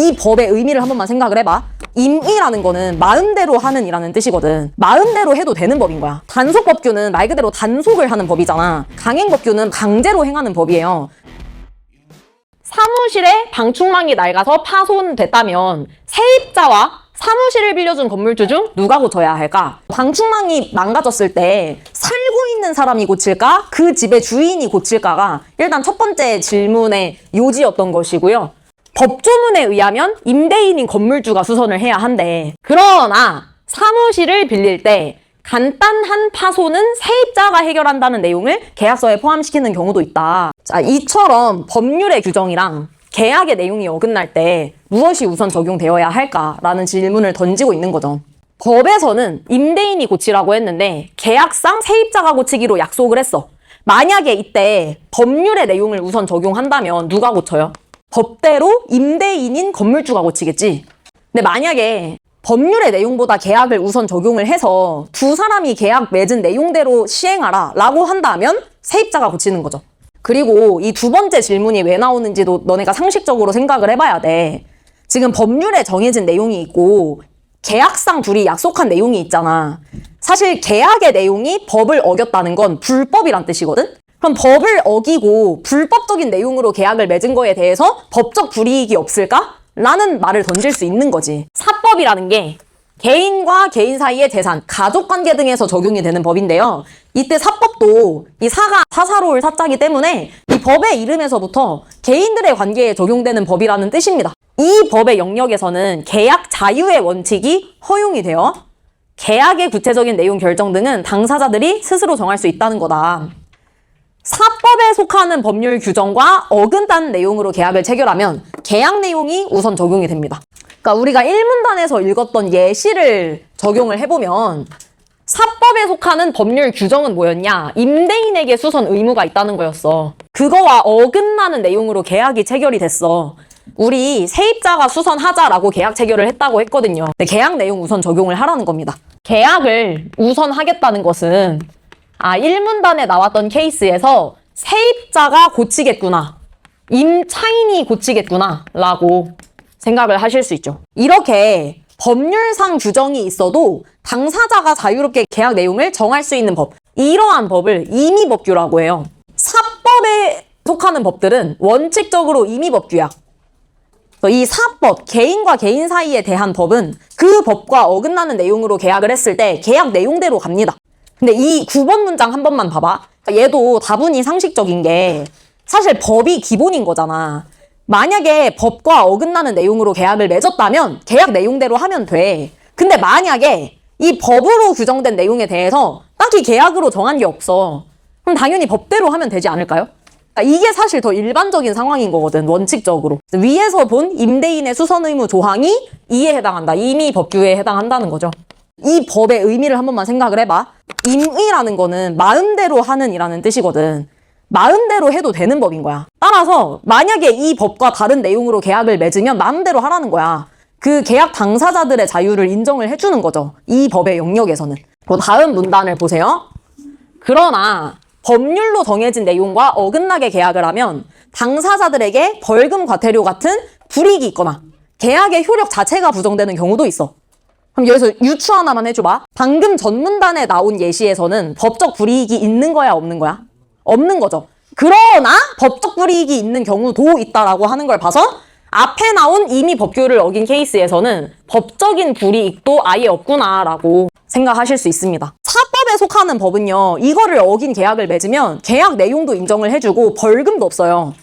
이 법의 의미를 한 번만 생각을 해봐. 임의라는 거는 마음대로 하는 이라는 뜻이거든. 마음대로 해도 되는 법인 거야. 단속법규는 말 그대로 단속을 하는 법이잖아. 강행법규는 강제로 행하는 법이에요. 사무실에 방충망이 낡아서 파손됐다면 세입자와 사무실을 빌려준 건물주 중 누가 고쳐야 할까? 방충망이 망가졌을 때 살고 있는 사람이 고칠까? 그 집의 주인이 고칠까가 일단 첫 번째 질문의 요지였던 것이고요. 법조문에 의하면 임대인인 건물주가 수선을 해야 한대. 그러나 사무실을 빌릴 때 간단한 파손은 세입자가 해결한다는 내용을 계약서에 포함시키는 경우도 있다. 자, 이처럼 법률의 규정이랑 계약의 내용이 어긋날 때 무엇이 우선 적용되어야 할까라는 질문을 던지고 있는 거죠. 법에서는 임대인이 고치라고 했는데 계약상 세입자가 고치기로 약속을 했어. 만약에 이때 법률의 내용을 우선 적용한다면 누가 고쳐요? 법대로 임대인인 건물주가 고치겠지. 근데 만약에 법률의 내용보다 계약을 우선 적용을 해서 두 사람이 계약 맺은 내용대로 시행하라 라고 한다면 세입자가 고치는 거죠. 그리고 이 두 번째 질문이 왜 나오는지도 너네가 상식적으로 생각을 해봐야 돼. 지금 법률에 정해진 내용이 있고 계약상 둘이 약속한 내용이 있잖아. 사실 계약의 내용이 법을 어겼다는 건 불법이란 뜻이거든? 그럼 법을 어기고 불법적인 내용으로 계약을 맺은 거에 대해서 법적 불이익이 없을까? 라는 말을 던질 수 있는 거지. 사법이라는 게 개인과 개인 사이의 재산, 가족관계 등에서 적용이 되는 법인데요. 이때 사법도 이 사가 사사로울 사자이기 때문에 이 법의 이름에서부터 개인들의 관계에 적용되는 법이라는 뜻입니다. 이 법의 영역에서는 계약 자유의 원칙이 허용이 되어 계약의 구체적인 내용 결정 등은 당사자들이 스스로 정할 수 있다는 거다. 사법에 속하는 법률 규정과 어긋난 내용으로 계약을 체결하면 계약 내용이 우선 적용이 됩니다. 그러니까 우리가 1문단에서 읽었던 예시를 적용을 해보면 사법에 속하는 법률 규정은 뭐였냐? 임대인에게 수선 의무가 있다는 거였어. 그거와 어긋나는 내용으로 계약이 체결이 됐어. 우리 세입자가 수선하자라고 계약 체결을 했다고 했거든요. 근데 계약 내용 우선 적용을 하라는 겁니다. 계약을 우선 하겠다는 것은 1문단에 나왔던 케이스에서 세입자가 고치겠구나, 임차인이 고치겠구나 라고 생각을 하실 수 있죠. 이렇게 법률상 규정이 있어도 당사자가 자유롭게 계약 내용을 정할 수 있는 법, 이러한 법을 임의법규라고 해요. 사법에 속하는 법들은 원칙적으로 임의법규야. 이 사법, 개인과 개인 사이에 대한 법은 그 법과 어긋나는 내용으로 계약을 했을 때 계약 내용대로 갑니다. 근데 이 9번 문장 한 번만 봐봐. 얘도 다분히 상식적인 게 사실 법이 기본인 거잖아. 만약에 법과 어긋나는 내용으로 계약을 맺었다면 계약 내용대로 하면 돼. 근데 만약에 이 법으로 규정된 내용에 대해서 딱히 계약으로 정한 게 없어. 그럼 당연히 법대로 하면 되지 않을까요? 이게 사실 더 일반적인 상황인 거거든, 원칙적으로. 위에서 본 임대인의 수선 의무 조항이 이에 해당한다. 임의법규에 해당한다는 거죠. 이 법의 의미를 한 번만 생각을 해봐. 임의라는 거는 마음대로 하는 이라는 뜻이거든. 마음대로 해도 되는 법인 거야. 따라서 만약에 이 법과 다른 내용으로 계약을 맺으면 마음대로 하라는 거야. 그 계약 당사자들의 자유를 인정을 해주는 거죠. 이 법의 영역에서는. 그리고 다음 문단을 보세요. 그러나 법률로 정해진 내용과 어긋나게 계약을 하면 당사자들에게 벌금, 과태료 같은 불이익이 있거나 계약의 효력 자체가 부정되는 경우도 있어. 그럼 여기서 유추 하나만 해줘봐. 방금 전문단에 나온 예시에서는 법적 불이익이 있는 거야, 없는 거야? 없는 거죠. 그러나 법적 불이익이 있는 경우도 있다라고 하는 걸 봐서 앞에 나온 이미 법규를 어긴 케이스에서는 법적인 불이익도 아예 없구나라고 생각하실 수 있습니다. 사법에 속하는 법은요, 이거를 어긴 계약을 맺으면 계약 내용도 인정을 해주고 벌금도 없어요.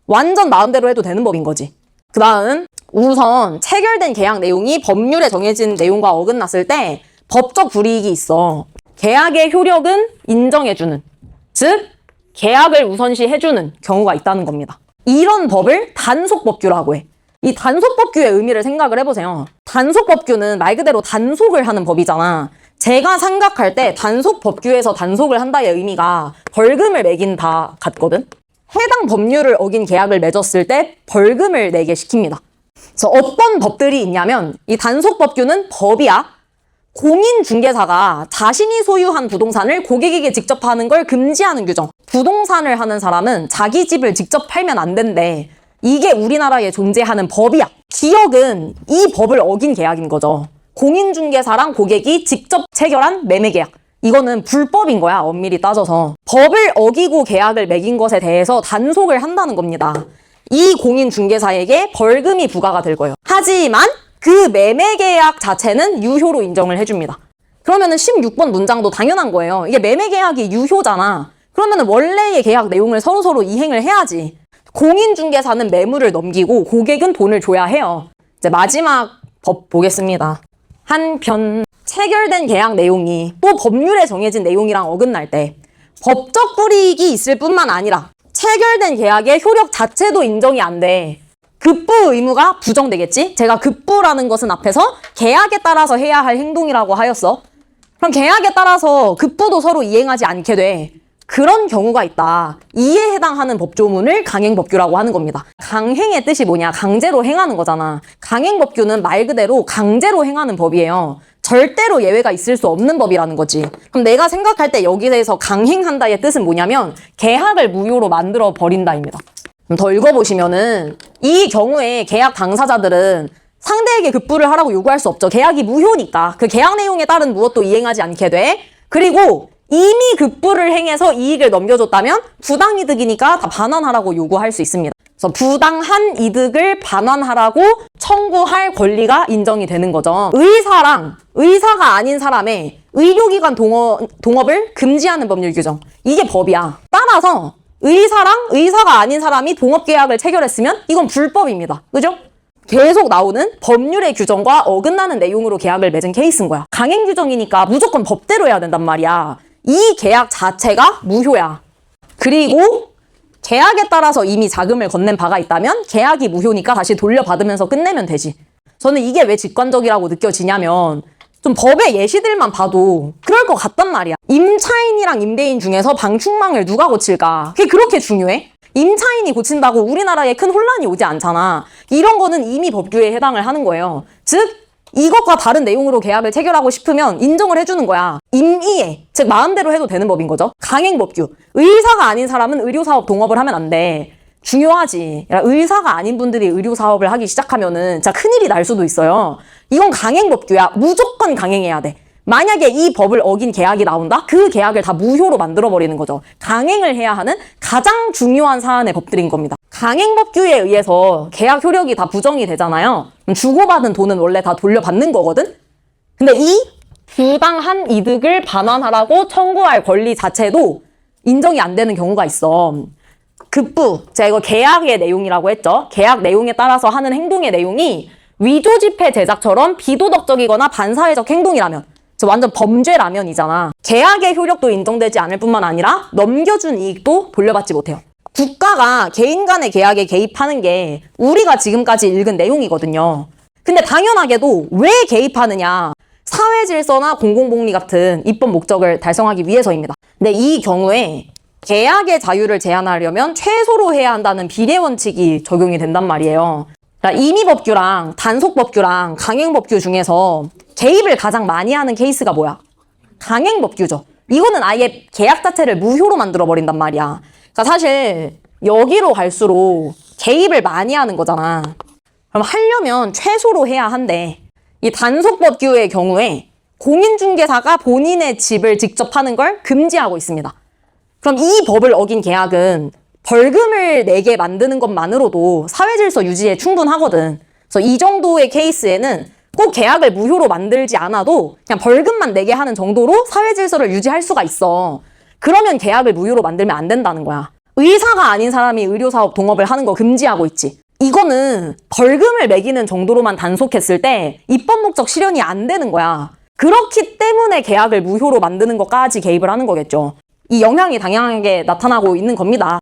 완전 마음대로 해도 되는 법인 거지. 그 다음, 우선 체결된 계약 내용이 법률에 정해진 내용과 어긋났을 때 법적 불이익이 있어. 계약의 효력은 인정해주는, 즉 계약을 우선시 해주는 경우가 있다는 겁니다. 이런 법을 단속법규라고 해. 이 단속법규의 의미를 생각을 해보세요. 단속법규는 말 그대로 단속을 하는 법이잖아. 제가 생각할 때 단속법규에서 단속을 한다의 의미가 벌금을 매긴다 같거든. 해당 법률을 어긴 계약을 맺었을 때 벌금을 내게 시킵니다. 그래서 어떤 법들이 있냐면 이 단속법규는 법이야. 공인중개사가 자신이 소유한 부동산을 고객에게 직접 파는 걸 금지하는 규정. 부동산을 하는 사람은 자기 집을 직접 팔면 안 된대. 이게 우리나라에 존재하는 법이야. 기억은 이 법을 어긴 계약인 거죠. 공인중개사랑 고객이 직접 체결한 매매계약. 이거는 불법인 거야, 엄밀히 따져서. 법을 어기고 계약을 맺은 것에 대해서 단속을 한다는 겁니다. 이 공인중개사에게 벌금이 부과가 될 거예요. 하지만 그 매매계약 자체는 유효로 인정을 해줍니다. 그러면은 16번 문장도 당연한 거예요. 이게 매매계약이 유효잖아. 그러면은 원래의 계약 내용을 서로서로 이행을 해야지. 공인중개사는 매물을 넘기고 고객은 돈을 줘야 해요. 이제 마지막 법 보겠습니다. 한편 체결된 계약 내용이 또 법률에 정해진 내용이랑 어긋날 때 법적 불이익이 있을 뿐만 아니라 체결된 계약의 효력 자체도 인정이 안 돼. 급부 의무가 부정되겠지? 제가 급부라는 것은 앞에서 계약에 따라서 해야 할 행동이라고 하였어. 그럼 계약에 따라서 급부도 서로 이행하지 않게 돼. 그런 경우가 있다. 이에 해당하는 법조문을 강행법규라고 하는 겁니다. 강행의 뜻이 뭐냐? 강제로 행하는 거잖아. 강행법규는 말 그대로 강제로 행하는 법이에요. 절대로 예외가 있을 수 없는 법이라는 거지. 그럼 내가 생각할 때 여기에서 강행한다의 뜻은 뭐냐면 계약을 무효로 만들어 버린다입니다. 그럼 더 읽어보시면은 이 경우에 계약 당사자들은 상대에게 급부를 하라고 요구할 수 없죠. 계약이 무효니까. 그 계약 내용에 따른 무엇도 이행하지 않게 돼. 그리고 이미 급부를 행해서 이익을 넘겨줬다면 부당이득이니까 다 반환하라고 요구할 수 있습니다. 그래서 부당한 이득을 반환하라고 청구할 권리가 인정이 되는 거죠. 의사랑 의사가 아닌 사람의 의료기관 동업을 금지하는 법률 규정. 이게 법이야. 따라서 의사랑 의사가 아닌 사람이 동업계약을 체결했으면 이건 불법입니다. 그죠? 계속 나오는 법률의 규정과 어긋나는 내용으로 계약을 맺은 케이스인 거야. 강행 규정이니까 무조건 법대로 해야 된단 말이야. 이 계약 자체가 무효야. 그리고 계약에 따라서 이미 자금을 건넨 바가 있다면 계약이 무효니까 다시 돌려받으면서 끝내면 되지. 저는 이게 왜 직관적이라고 느껴지냐면 좀 법의 예시들만 봐도 그럴 것 같단 말이야. 임차인이랑 임대인 중에서 방충망을 누가 고칠까? 그게 그렇게 중요해? 임차인이 고친다고 우리나라에 큰 혼란이 오지 않잖아. 이런 거는 이미 법규에 해당을 하는 거예요. 즉 이것과 다른 내용으로 계약을 체결하고 싶으면 인정을 해주는 거야. 임의에, 즉 마음대로 해도 되는 법인 거죠. 강행법규. 의사가 아닌 사람은 의료사업 동업을 하면 안 돼. 중요하지. 의사가 아닌 분들이 의료사업을 하기 시작하면은 진짜 큰일이 날 수도 있어요. 이건 강행법규야. 무조건 강행해야 돼. 만약에 이 법을 어긴 계약이 나온다? 그 계약을 다 무효로 만들어버리는 거죠. 강행을 해야 하는 가장 중요한 사안의 법들인 겁니다. 강행법규에 의해서 계약 효력이 다 부정이 되잖아요. 그럼 주고받은 돈은 원래 다 돌려받는 거거든? 근데 이 부당한 이득을 반환하라고 청구할 권리 자체도 인정이 안 되는 경우가 있어. 급부, 제가 이거 계약의 내용이라고 했죠. 계약 내용에 따라서 하는 행동의 내용이 위조지폐 제작처럼 비도덕적이거나 반사회적 행동이라면, 완전 범죄라면이잖아. 계약의 효력도 인정되지 않을 뿐만 아니라 넘겨준 이익도 돌려받지 못해요. 국가가 개인 간의 계약에 개입하는 게 우리가 지금까지 읽은 내용이거든요. 근데 당연하게도 왜 개입하느냐? 사회 질서나 공공복리 같은 입법 목적을 달성하기 위해서입니다. 근데 이 경우에 계약의 자유를 제한하려면 최소로 해야 한다는 비례 원칙이 적용이 된단 말이에요. 그러니까 임의법규랑 단속법규랑 강행법규 중에서 개입을 가장 많이 하는 케이스가 뭐야? 강행법규죠. 이거는 아예 계약 자체를 무효로 만들어버린단 말이야. 그러니까 사실 여기로 갈수록 개입을 많이 하는 거잖아. 그럼 하려면 최소로 해야 한대. 이 단속법규의 경우에 공인중개사가 본인의 집을 직접 하는 걸 금지하고 있습니다. 그럼 이 법을 어긴 계약은 벌금을 내게 만드는 것만으로도 사회질서 유지에 충분하거든. 그래서 이 정도의 케이스에는 꼭 계약을 무효로 만들지 않아도 그냥 벌금만 내게 하는 정도로 사회질서를 유지할 수가 있어. 그러면 계약을 무효로 만들면 안 된다는 거야. 의사가 아닌 사람이 의료사업 동업을 하는 거 금지하고 있지. 이거는 벌금을 매기는 정도로만 단속했을 때 입법 목적 실현이 안 되는 거야. 그렇기 때문에 계약을 무효로 만드는 것까지 개입을 하는 거겠죠. 이 영향이 당연하게 나타나고 있는 겁니다.